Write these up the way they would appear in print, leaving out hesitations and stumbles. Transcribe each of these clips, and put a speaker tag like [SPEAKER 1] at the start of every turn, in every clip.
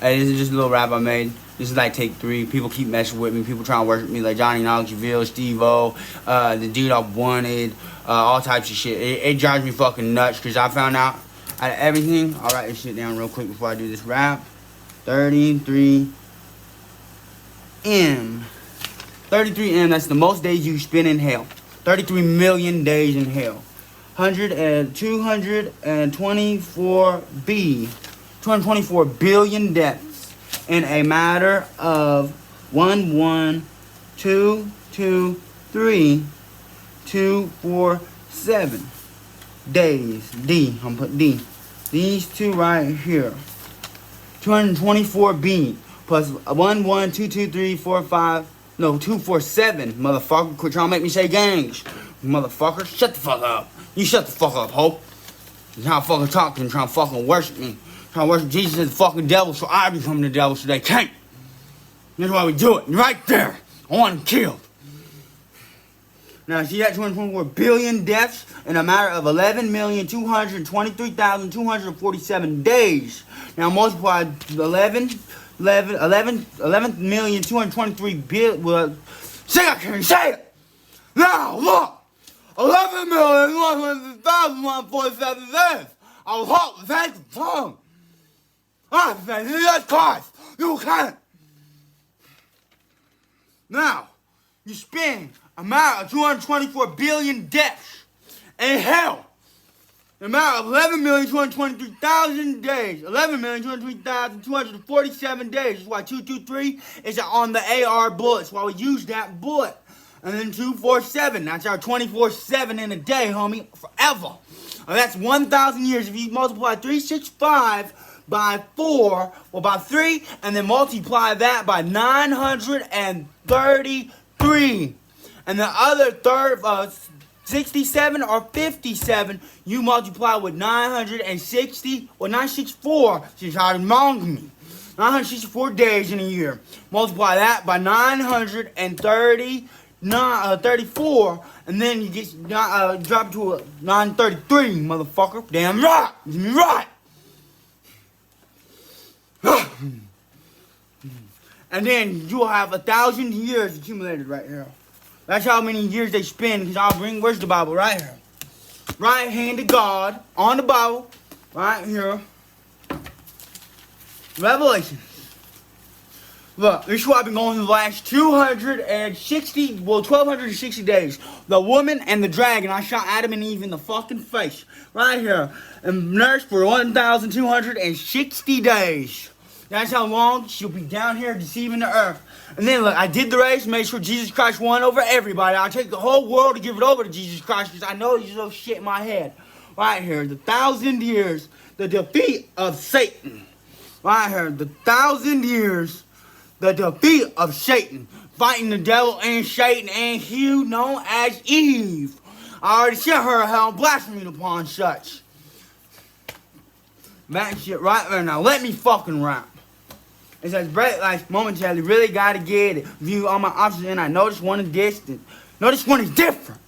[SPEAKER 1] Hey, this is just a little rap I made. This is like take 3. People keep messing with me. People trying to worship me like Johnny Knoxville, Steve-O, the dude I wanted, all types of shit. It drives me fucking nuts because I found out of everything. I'll write this shit down real quick before I do this rap. 33M. 33M, that's the most days you spend in hell. 33 million days in hell. 224B. 224 billion deaths in a matter of 1, 1, 2, 2, 3, 2, 4, 7 days. D. I'm gonna put D. These two right here. 224B plus 1, 1, 2, 2, 3, 4, 5. No, 2, 4, 7. Motherfucker, quit trying to make me say gangs. Motherfucker, shut the fuck up. You shut the fuck up, ho. You're trying to fucking talk to me, trying to fucking worship me. Trying to worship Jesus as the fucking devil, so I become the devil, so they can't. That's why we do it. Right there. I want him killed. Now, see that 224 billion deaths in a matter of 11,223,247 days. Now, multiply 11,223 billion. Well, see, I can't say it. Now, look. 11,100,147 days. I was hot with that tongue. I said, yes, Christ, you can't. Now, you spend amount of 224 billion deaths in hell. The amount of 11,223,000 days. 11,223,247 days. That's why 223 is on the AR bullet. That's why we use that bullet. And then 247. That's our 24/7 in a day, homie. Forever. That's 1,000 years. If you multiply 365 by 4, or by 3, and then multiply that by 933. And the other 67 or 57, you multiply with 960 or 964. She's hard among me. 964 days in a year. Multiply that by 934, and then you get drop to a 933, motherfucker. Damn right. Get me right. And then you'll have 1,000 years accumulated right here. That's how many years they spend, because I'll bring, where's the Bible? Right here. Right hand of God on the Bible. Right here. Revelation. Look, this is what I've been going through the last 1,260 days. The woman and the dragon, I shot Adam and Eve in the fucking face. Right here. And nursed for 1,260 days. That's how long she'll be down here deceiving the earth. And then look, I did the race, made sure Jesus Christ won over everybody. I'll take the whole world to give it over to Jesus Christ, because I know there's no shit in my head. Right here, the 1,000 years, the defeat of Satan. Right here, the 1,000 years, the defeat of Satan. Fighting the devil and Satan and Hugh, known as Eve. I already sent her hell and blasphemed upon such. That shit right there. Now let me fucking rap. It says, bright lights momentarily, really gotta get it. View all my options and I notice one is distant. Notice one is different.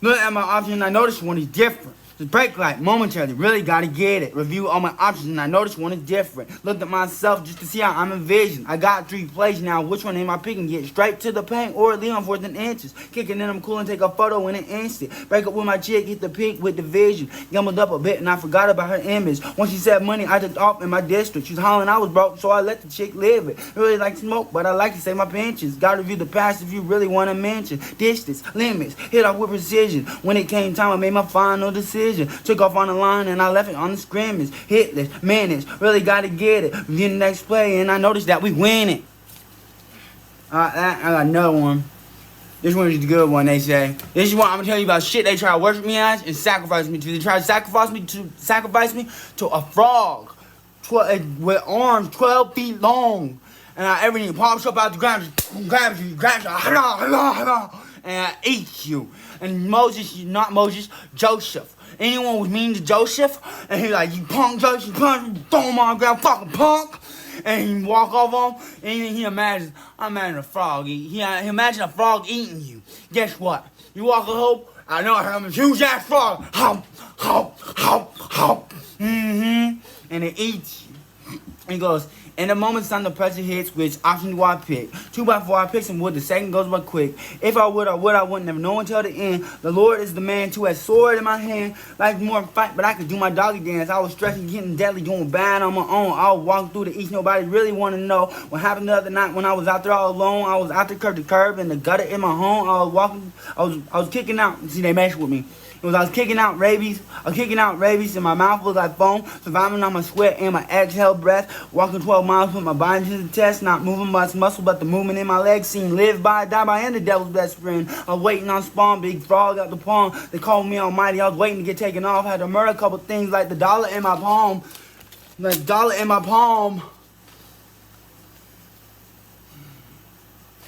[SPEAKER 1] Look at my options and I notice one is different. The brake light, momentarily, really gotta get it. Review all my options and I notice one is different. Looked at myself just to see how I'm envisioned. I got 3 plays now, which one am I picking? Get straight to the paint or leave on 4th and inches. Kicking in, I'm cool and take a photo in an instant. Break up with my chick, hit the pink with the vision. Gambled up a bit and I forgot about her image. Once she said money, I took off in my district. She was hollering I was broke, so I let the chick live it. Really like smoke, but I like to save my pensions. Gotta review the past if you really wanna mention. Distance, limits, hit off with precision. When it came time, I made my final decision. Took off on the line and I left it on the scrimmage. Hitless, minutes, really gotta get it. Review the next play and I noticed that we win it. I got another one. This one is the good one, they say. This is what I'm gonna tell you about shit they try to worship me as and sacrifice me to. They try to sacrifice me to a frog with arms 12 feet long. And everything pops up out the ground, just grabs you, and I eat you. And Moses, not Moses, Joseph. Anyone was mean to Joseph, and he's like, you punk Joseph, punk, throw him on the ground, fucking punk. And he walk off on him, and he imagines, I imagine a frog, he imagine a frog eating you. Guess what? You walk a hole, I know I'm a huge ass frog, hop, hop, hop, hop, and it eats you. And he goes, In the moment, time the pressure hits, which option do I pick? 2 by 4, I pick some wood, the second goes by quick. If I would, I would, I wouldn't never know until the end. The Lord is the man, too, has sword in my hand. Like more fight, but I could do my doggy dance. I was stressing, getting deadly, doing bad on my own. I was walking through the east, nobody really want to know what happened the other night when I was out there all alone. I was out there curb to curb in the gutter in my home. I was walking, I was kicking out. See, they messed with me. I was kicking out rabies. I was kicking out rabies, and my mouth was like foam, surviving on my sweat and my exhale breath. Walking 12 miles, put my body to the test, not moving much muscle, but the movement in my legs seemed live by, die by, and the devil's best friend. I was waiting on spawn, big frog out the pond. They called me almighty. I was waiting to get taken off. Had to murder a couple things like the dollar in my palm, like dollar in my palm.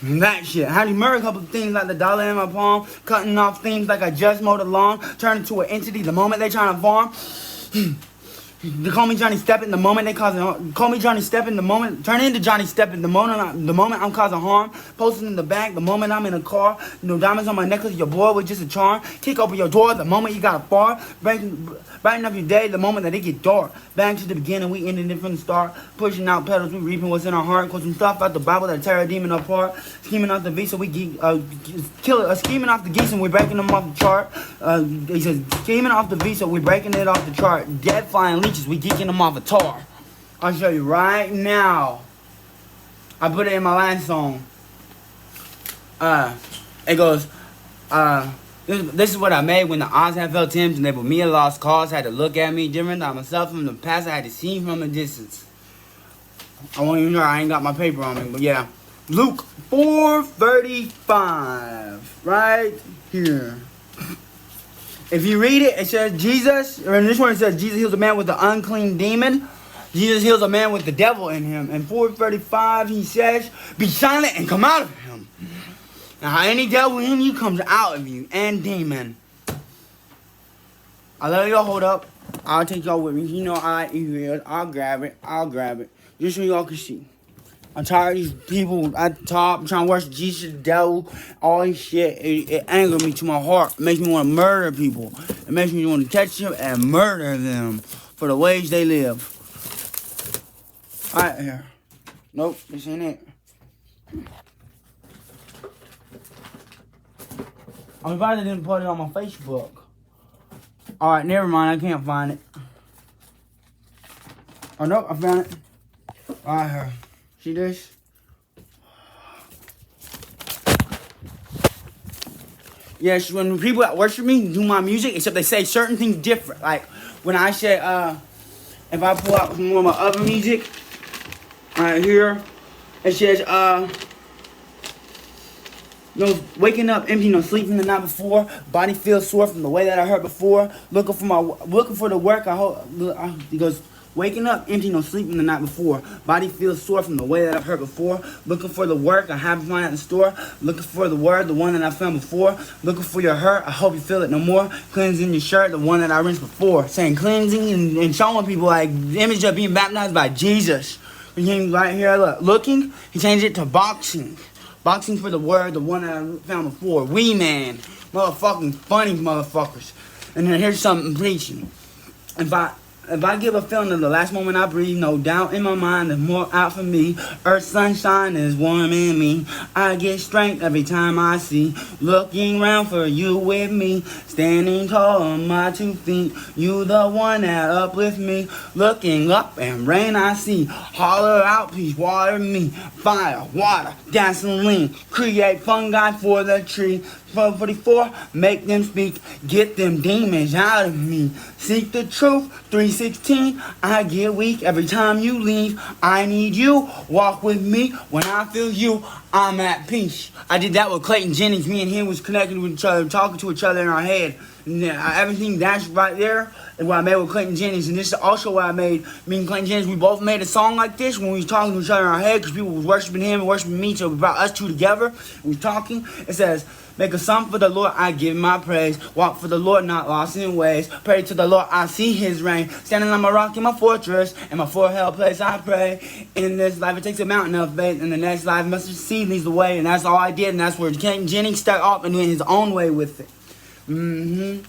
[SPEAKER 1] That shit. How do you murder a couple of things like the dollar in my palm, cutting off things like I just mowed a lawn, turn into an entity the moment they trying to farm. They call me Johnny Steppin' the moment they call me Johnny Steppin' the moment, turn into Johnny Steppin' the moment I'm causing harm. Posting in the back the moment I'm in a car. No diamonds on my necklace, your boy was just a charm. Kick open your door the moment you got a far. Brighten up your day the moment that it get dark. Back to the beginning, we ended it from the start. Pushing out pedals, we reaping what's in our heart. Quoting stuff out the Bible that tear a demon apart. Scheming off the V so we scheming off the geese and we breaking them off the chart. He says scheming off the V so we breaking it off the chart. Dead flying leeches, we geeking them off a tar. I'll show you right now. I put it in my last song. It goes, this is what I made when the odds had felt tempting. They put me a lost cause, had to look at me different than myself from the past. I had to see from a distance. I won't even know I ain't got my paper on me, but yeah. Luke 4:35, right here. If you read it, it says Jesus, or in this one it says Jesus heals a man with the unclean demon. Jesus heals a man with the devil in him. And 4:35 he says, be silent and come out of him. Now any devil in you comes out of you, and demon. I'll let y'all hold up. I'll take y'all with me. You know I like ears. I'll grab it. Just so y'all can see. I'm tired of these people at the top trying to worship Jesus, the devil, all this shit. It angers me to my heart. It makes me want to murder people. It makes me want to catch them and murder them for the ways they live. Alright, here. Nope, this ain't it. I'm surprised I didn't put it on my Facebook. Alright, never mind. I can't find it. Oh, nope, I found it. Alright, here. See this? Yes, when people that worship me do my music, except they say certain things different. Like when I say, if I pull out some more of my other music, right here, it says, no waking up empty, no sleeping the night before. Body feels sore from the way that I hurt before. Looking for the work I hope. He goes. Waking up empty, no sleeping the night before. Body feels sore from the way that I've hurt before. Looking for the work I haven't found at the store. Looking for the word, the one that I found before. Looking for your hurt, I hope you feel it no more. Cleansing your shirt, the one that I rinsed before. Saying cleansing and showing people like the image of being baptized by Jesus. He came right here, look, looking, he changed it to boxing. Boxing for the word, the one that I found before. Wee man. Motherfucking funny motherfuckers. And then here's something preaching. If I give a feeling of the last moment I breathe, no doubt in my mind, there's more out for me. Earth sunshine is warm in me. I get strength every time I see. Looking round for you with me. Standing tall on my 2 feet. You the one that uplifts me. Looking up and rain I see. Holler out, please water me. Fire, water, gasoline. Create fungi for the tree. 44, make them speak, get them demons out of me. Seek the truth, 316, I get weak every time you leave. I need you, walk with me, when I feel you, I'm at peace. I did that with Clayton Jennings, me and him was connected with each other, talking to each other in our head. And everything that's right there is what I made with Clayton Jennings. And this is also what I made, me and Clayton Jennings, we both made a song like this when we was talking to each other in our head because people was worshiping him and worshiping me, so we brought us two together. We was talking, it says, make a song for the Lord, I give my praise. Walk for the Lord, not lost in ways. Pray to the Lord, I see his reign. Standing on my rock in my fortress, and my forehead place I pray. In this life, it takes a mountain of faith. In the next life, must see leads the way. And that's all I did, and that's where Clayton Jennings stuck off and went his own way with it. And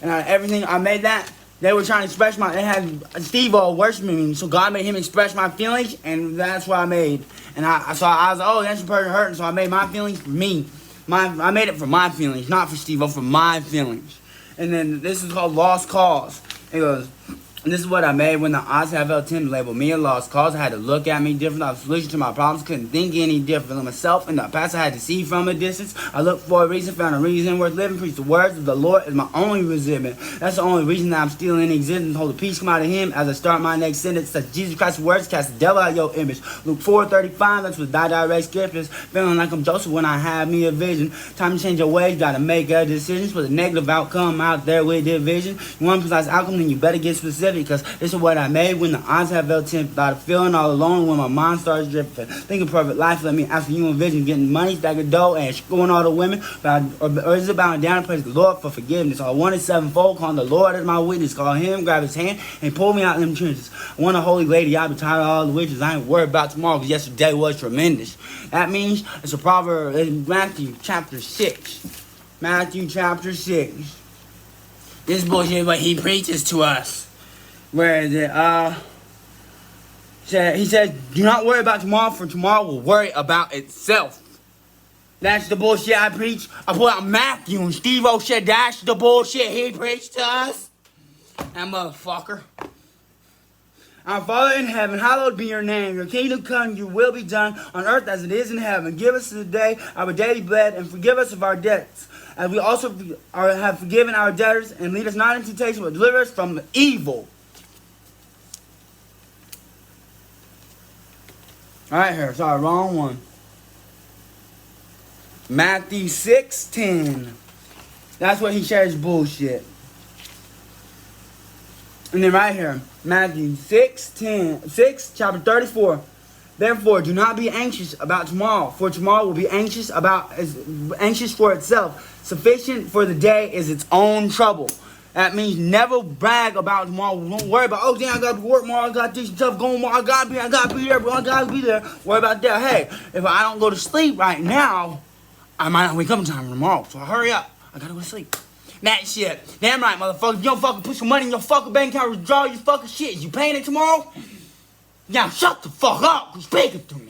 [SPEAKER 1] everything, I made that They were trying to express they had Steve-O worshiping me, so God made him express my feelings, and that's what I made. And I was like, oh, that's the person hurting, so I made my feelings for me. I made it for my feelings, not for Steve-O, for my feelings. And then this is called Lost Cause. It goes, and this is what I made when the odds have attempt to label me a lost cause. I had to look at me different. I was solution to my problems. Couldn't think any different than myself. In the past, I had to see from a distance. I looked for a reason, found a reason worth living. Preach the words of the Lord is my only resentment. That's the only reason that I'm still in existence. Hold the peace come out of Him as I start my next sentence. Such Jesus Christ's words cast the devil out of your image. Luke 4:35. That's what direct scriptures. Feeling like I'm Joseph when I have me a vision. Time to change your ways. Gotta make a decision. With a negative outcome out there with division. You want a precise outcome, then you better get specific. Because this is what I made when the odds have felt tempted. Without feeling all alone when my mind starts drifting. Thinking perfect life, let me ask for you in vision. Getting money, stack of dough, and screwing all the women. Or is it bowing down and praise the Lord for forgiveness? I wanted sevenfold, calling the Lord as my witness. Call Him, grab His hand, and pull me out of them trenches. I want a holy lady, I'll be tired of all the witches. I ain't worried about tomorrow because yesterday was tremendous. That means it's a proverb in Matthew chapter 6. Matthew chapter 6. This bullshit is what he preaches to us. Where is it? He says, do not worry about tomorrow, for tomorrow will worry about itself. That's the bullshit I preach. I pull out Matthew, and Steve-O said that's the bullshit he preached to us. That motherfucker. Our Father in heaven, hallowed be your name. Your kingdom come, your will be done on earth as it is in heaven. Give us today our daily bread, and forgive us of our debts, as we also have forgiven our debtors, and lead us not into temptation, but deliver us from evil. Alright here, sorry, wrong one. Matthew 6:10. That's what he shares bullshit. And then right here, Matthew 6:10, chapter 34. Therefore, do not be anxious about tomorrow, for tomorrow will be anxious for itself. Sufficient for the day is its own trouble. That means never brag about tomorrow. Don't worry about, oh, damn, I got to work tomorrow. I got this stuff going tomorrow. I got to be there, bro. I got to be there. Worry about that. Hey, if I don't go to sleep right now, I might not wake up in time tomorrow. So hurry up. I got to go to sleep. That shit. Damn right, motherfucker. You don't fucking put some money in your fucking bank account, withdraw your fucking shit. You paying it tomorrow? Yeah, shut the fuck up. You're speaking to me.